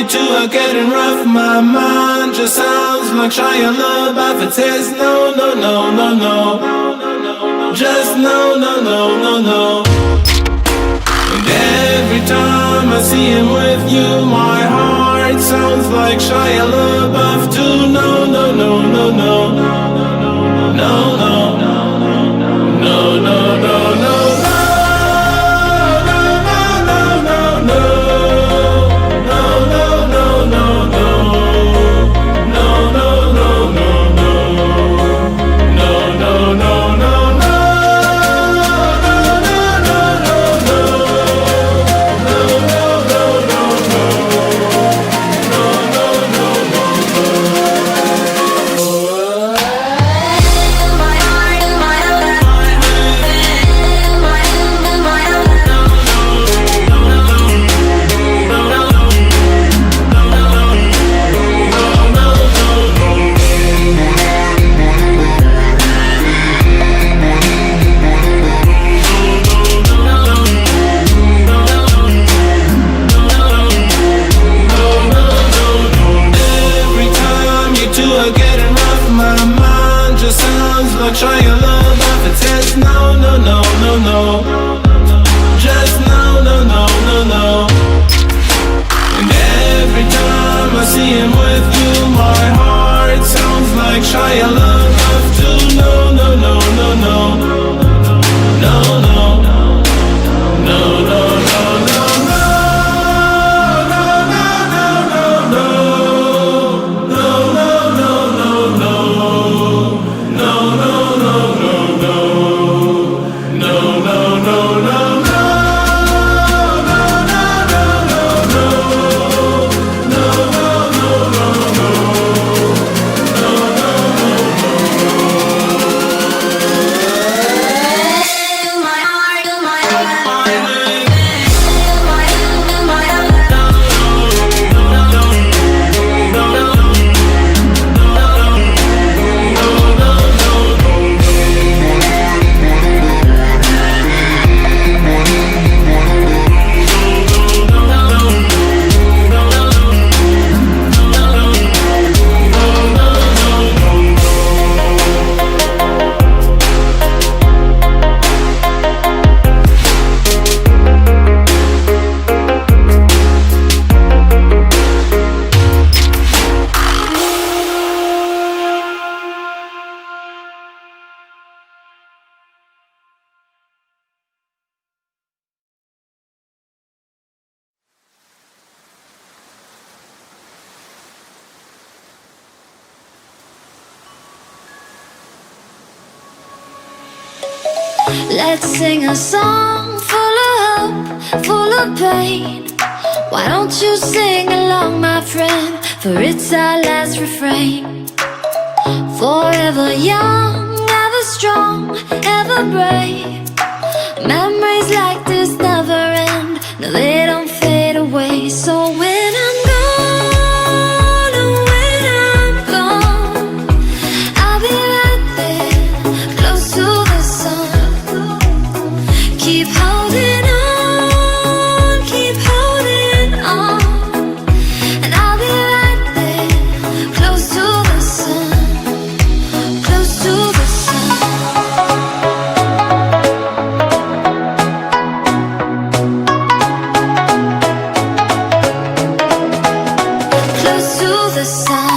you two are getting rough. My mind just sounds like Shia LaBeouf. It says no, no, no, no, no. Just no, no, no, no, no. And every time I see him with you, my heart sounds like Shia LaBeouf too. No, no, no, no, no. No, no, no, no, no, no, no. Shia LaBeouf, it says no, no, no, no, no. Just no, no, no, no, no. And every time I see him with you, my heart sounds like Shia LaBeouf too. No, no, no, no, no. No, no, no, no, no, no. Let's sing a song full of hope, full of pain. Why don't you sing along, my friend? For it's our last refrain. Forever young, ever strong, ever brave. Memories like this never end. No, they don't fade away. So when I'm gone, oh, when I'm gone, I'll be right there, close to the sun. Keep holding on, keep holding on, and I'll be right there, close to the sun, close to the sun. Close to the sun.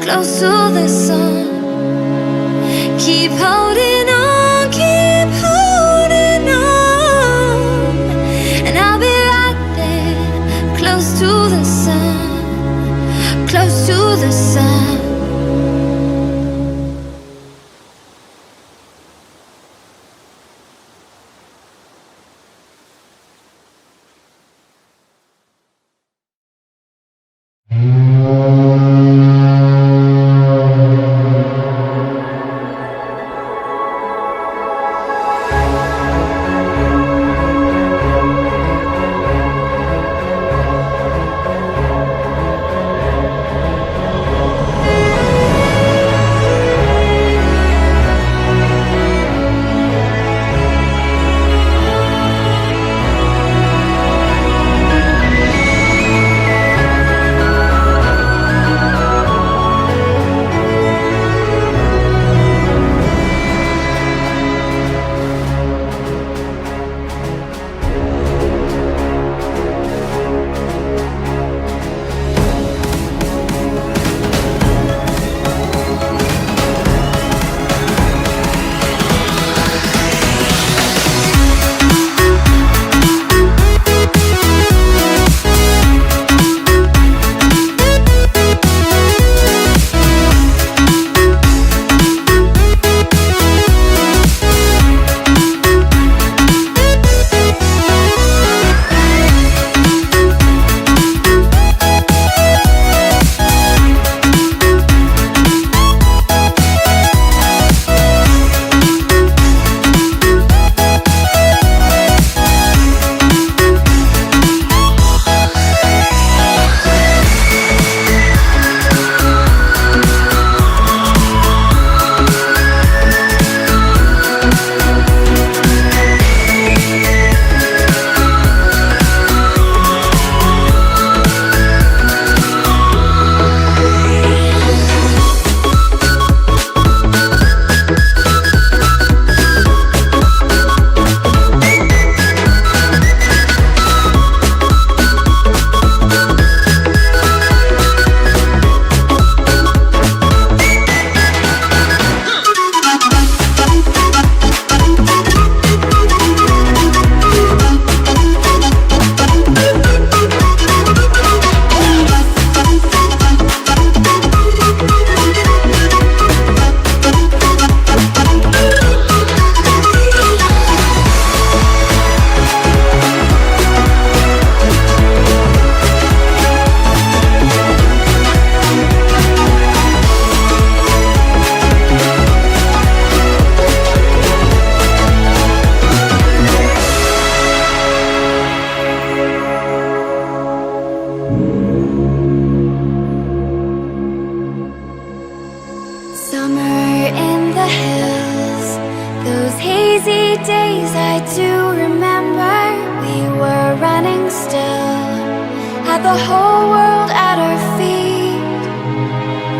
close to the sun. Keep holding on, keep holding on, and I'll be right there, close to the sun, close to the sun. the whole world at our feet,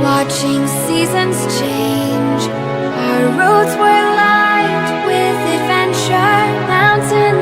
watching seasons change. Our roads were lined with adventure, mountain